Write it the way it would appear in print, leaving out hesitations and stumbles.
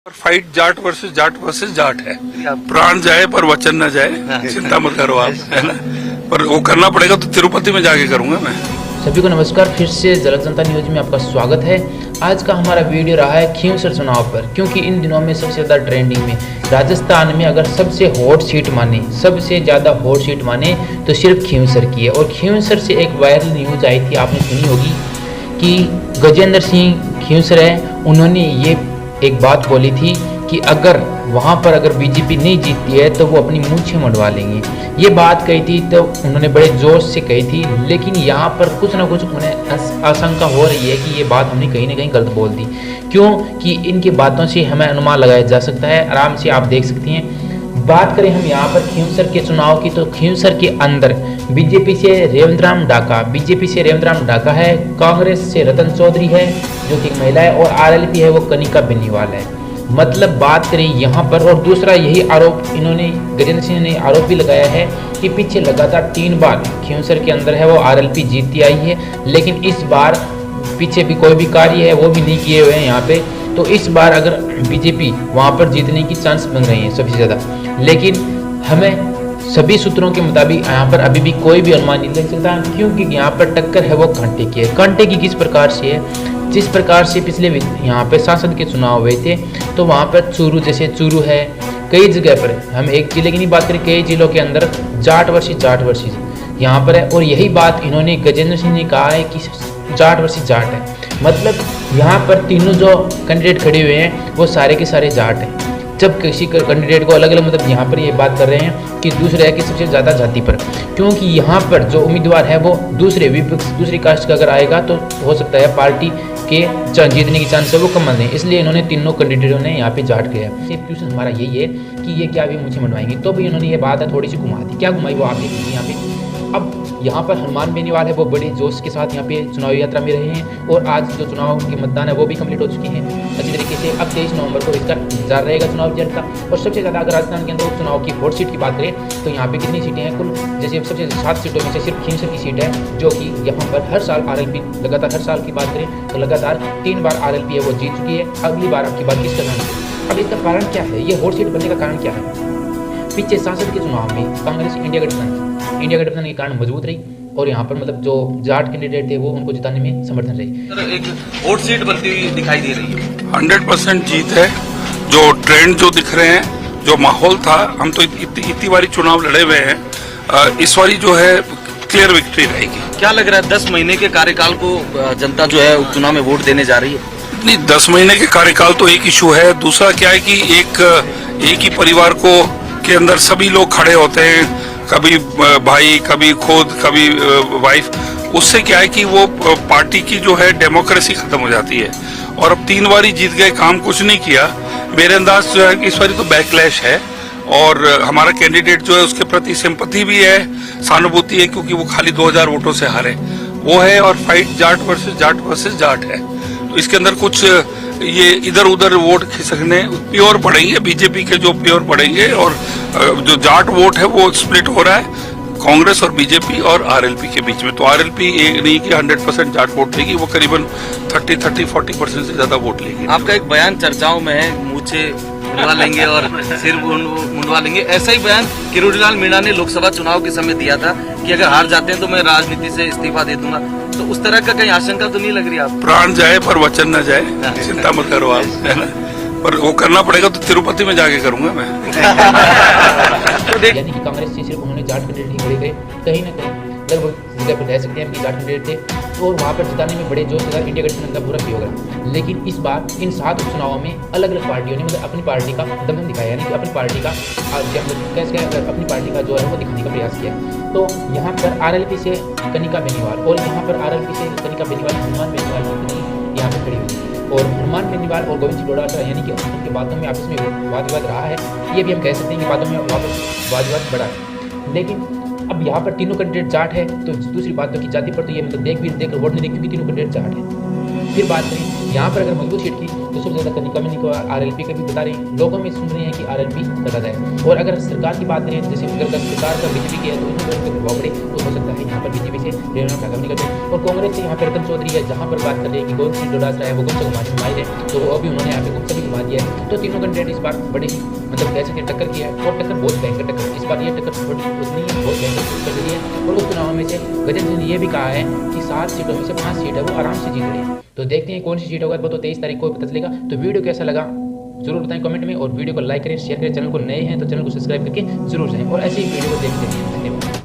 Fight Jat versus Jat है। प्राण जाए पर वचन न जाए, चिंता मत करो आप, है ना। पर वो करना पड़ेगा तो तिरुपति में जाके करूंगा मैं। सभी को नमस्कार, फिर से झलक जनता न्यूज में आपका स्वागत है। आज का हमारा वीडियो रहा है खींवसर चुनाव पर, क्योंकि इन दिनों में सबसे ज़्यादा ट्रेंडिंग में राजस्थान में अगर सबसे हॉट सीट माने, सबसे ज़्यादा हॉट सीट माने तो सिर्फ खींवसर की है। और खींवसर से एक वायरल न्यूज आई थी, आपने सुनी होगी, कि गजेंद्र सिंह खींवसर है, उन्होंने ये एक बात बोली थी कि अगर वहाँ पर अगर बीजेपी नहीं जीतती है तो वो अपनी मूंछें मंडवा लेंगे। ये बात कही थी तो उन्होंने बड़े जोश से कही थी, लेकिन यहाँ पर कुछ ना कुछ उन्हें आशंका हो रही है कि ये बात हमने कहीं ना कहीं गलत बोल दी। क्यों कि इनकी बातों से हमें अनुमान लगाया जा सकता है, आराम से आप देख सकती हैं। बात करें हम यहाँ पर खींवसर के चुनाव की, तो खींवसर के अंदर बीजेपी से रेवंत राम डाका है, कांग्रेस से रतन चौधरी है जो कि एक महिला है, और आरएलपी है वो कनिका बेनीवाल है। मतलब बात करें यहाँ पर, और दूसरा यही आरोप इन्होंने, गजेंद्र सिंह ने आरोप भी लगाया है कि पीछे लगातार 3 बार खींवसर के अंदर है वो आरएलपी जीतती आई है, लेकिन इस बार पीछे भी कोई भी कार्य है वो भी नहीं किए हुए हैं यहाँ पे। तो इस बार अगर बीजेपी वहाँ पर जीतने की चांस बन रही है सबसे ज़्यादा, लेकिन हमें सभी सूत्रों के मुताबिक यहाँ पर अभी भी कोई भी अनुमान नहीं लग सकता, क्योंकि यहाँ पर टक्कर है वो कांटे की है। कांटे की किस प्रकार से है? जिस प्रकार से पिछले यहाँ पे सांसद के चुनाव हुए थे, तो वहाँ पर चूरू, जैसे चूरू है, कई जगह पर, हम एक जिले की नहीं बात करें, कई जिलों के अंदर जाट वर्सेस यहाँ पर है। और यही बात इन्होंने, गजेंद्र सिंह ने कहा है कि जाट वर्सेस जाट है। मतलब यहाँ पर तीनों जो कैंडिडेट खड़े हुए हैं वो सारे के सारे जाट हैं। जब किसी कैंडिडेट को अलग अलग, मतलब यहाँ पर ये बात कर रहे हैं कि दूसरे है कि सबसे ज़्यादा जाति पर, क्योंकि यहाँ पर जो उम्मीदवार है वो दूसरी कास्ट का अगर आएगा तो हो सकता है पार्टी के जीतने की चांस है वो कम है। इसलिए इन्होंने तीनों कैंडिडेटों ने यहाँ पे जाट किया है। सिर्फ क्वेश्चन हमारा यही है कि ये क्या भी मुझे मनवाएंगे, तो भी इन्होंने ये बात है थोड़ी सी घुमा दी। क्या घुमाई वो आप देखिए यहाँ पे। अब यहाँ पर हनुमान बेनीवाल है वो बड़े जोश के साथ यहाँ पे चुनावी यात्रा में रहे हैं, और आज जो चुनाव के मतदान है वो भी कंप्लीट हो चुके हैं अच्छी तरीके से। अब 23 नवंबर को इसका इंतजार रहेगा चुनाव रिजल्ट का। और सबसे ज़्यादा अगर राजस्थान के अंदर उपचुनाव की वोट सीट की बात करें तो यहाँ पे कितनी सीटें हैं कुल, जैसे सबसे 7 सीटों में से सिर्फ खींवसर की सीट है, जो कि यहाँ पर हर साल आरएलपी लगातार, हर साल की बात करें तो लगातार 3 बार आरएलपी है वो जीत चुकी है। अगली बार आपकी बात किसका नाम है? अब इसका कारण क्या है, ये वोट सीट बनने का कारण क्या है? पीछे सांसद के चुनाव में कांग्रेस इंडिया गठबंधन के कारण मजबूत रही, और यहाँ पर मतलब जो जाट कैंडिडेट थे वो उनको जिताने में समर्थन रही। एक वोट सीट बनती हुई दिखाई दे रही है। 100% जीत है। जो ट्रेंड जो दिख रहे हैं, जो माहौल था, हम तो इतनी बारी चुनाव लड़े हुए हैं, इस बारी जो है क्लियर विक्ट्री रहेगी। क्या लग रहा है 10 महीने के कार्यकाल को जनता जो है उपचुनाव में वोट देने जा रही है? नहीं, 10 महीने के कार्यकाल तो एक इशू है। दूसरा क्या है कि एक ही परिवार को के अंदर सभी लोग खड़े होते हैं, कभी भाई, कभी खुद, कभी वाइफ। उससे क्या है कि वो पार्टी की जो है डेमोक्रेसी खत्म हो जाती है। और अब 3 बारी जीत गए, काम कुछ नहीं किया। मेरे अंदाज जो है कि इस बारी तो बैकलैश है, और हमारा कैंडिडेट जो है उसके प्रति सिंपैथी भी है, सहानुभूति है, क्योंकि वो खाली 2000 वोटों से हारे वो है। और फाइट जाट वर्सेस जाट है, तो इसके अंदर कुछ ये इधर उधर वोट खिसकने प्योर पड़ेंगे, बीजेपी के जो प्योर पड़ेंगे, और जो जाट वोट है वो स्प्लिट हो रहा है कांग्रेस और बीजेपी और आरएलपी के बीच में। तो आरएलपी एक नहीं कि 100% जाट वोट लेगी, वो करीबन 30-40% से ज्यादा वोट लेगी। आपका एक बयान चर्चाओं में है, मूछे मुंडवा लेंगे और सिर मुंडवा लेंगे। ऐसा ही बयान किरोड़ीलाल मीणा ने लोकसभा चुनाव के समय दिया था कि अगर हार जाते हैं तो मैं राजनीति से इस्तीफा दे दूंगा। तो उस तरह का कहीं आशंका तो नहीं लग रही आप? प्राण जाए पर वचन न जाए, चिंता मत करो आप, है ना। पर वो करना पड़ेगा तो तिरुपति में जाके करूंगा मैं। यानी कि कांग्रेस से सिर्फ उन्होंने जाट कैंडिडेट ही खड़े गए, कहीं ना कहीं लगभग जगह पर कह सकते हैं कि जाट कैंडिडेट थे, और वहाँ पर जिताने में बड़े जोश के साथ इंडिया गठबंधन का पूरा सहयोग रहा। लेकिन इस बार इन 7 उपचुनावों में अलग अलग पार्टियों ने मतलब अपनी पार्टी का दमन दिखाया, यानी कि अपनी पार्टी का अपनी पार्टी का जो है वो दिखाने का प्रयास किया। तो यहाँ पर आरएलपी से कनिका बेनीवाल, और यहाँ पर आरएलपी से कनिका बेनीवाल, हनुमान बेनीवाल यहाँ पर खड़ी हुई, और हनुमान बेनीवाल और गोविंद सिंह डोटासरा, यानी कि उनके बातों में आपस में वाद विवाद रहा है। ये भी हम कह सकते हैं कि बातों में वापस वाद विवाद बढ़ा है। लेकिन अब यहाँ पर तीनों कैंडिडेट जाट है, तो दूसरी बातों की जाति पर तो ये मतलब देख वोट नहीं देख, क्योंकि तीनों कैंडिडेट जाट है। फिर बात करें यहाँ पर अगर मजबूत सीट की, तो सबसे ज़्यादा कमी को आरएलपी का भी बता रहे हैं। लोगों में सुन रहे हैं कि आरएलपी कटा जाए। और अगर सरकार की बात करें, जैसे अगर सरकार का बीजेपी की है तो उसमें लोगों पर प्रभाव पड़े तो हो सकता है यहाँ पर बीजेपी से रेणुका का निकल जाए। और कांग्रेस से यहाँ पर रतन चौधरी है, जहाँ पर बात कर रहे हैं कि कौन सी डोडासरा है वो गुप्ता घुमाई है, तो वो अभी उन्होंने यहाँ पे गुप्ता भी घुमा दिया है। तो तीनों कैंडिडेट इस बार बड़े मतलब कह सकते टक्कर किया है, और टक्कर बहुत भयंकर टक्कर। इस बार ये टक्कर थोड़ी उतनी बहुत भयंकर टक्कर रही है। और उपचुनाव में से गजेंद्र ने ये भी कहा है कि 7 सीटों में से 5 सीट है वो आराम से जीत रहे हैं। तो देखते हैं कौन सी सीट होगा, वो तो 23 तारीख को पता चलेगा। तो वीडियो कैसा लगा जरूर बताएं कमेंट में, और वीडियो को लाइक करें, शेयर करें, चैनल को नए हैं तो चैनल को सब्सक्राइब करके जरूर जाएं और ऐसे ही वीडियो को देखते रहें। धन्यवाद।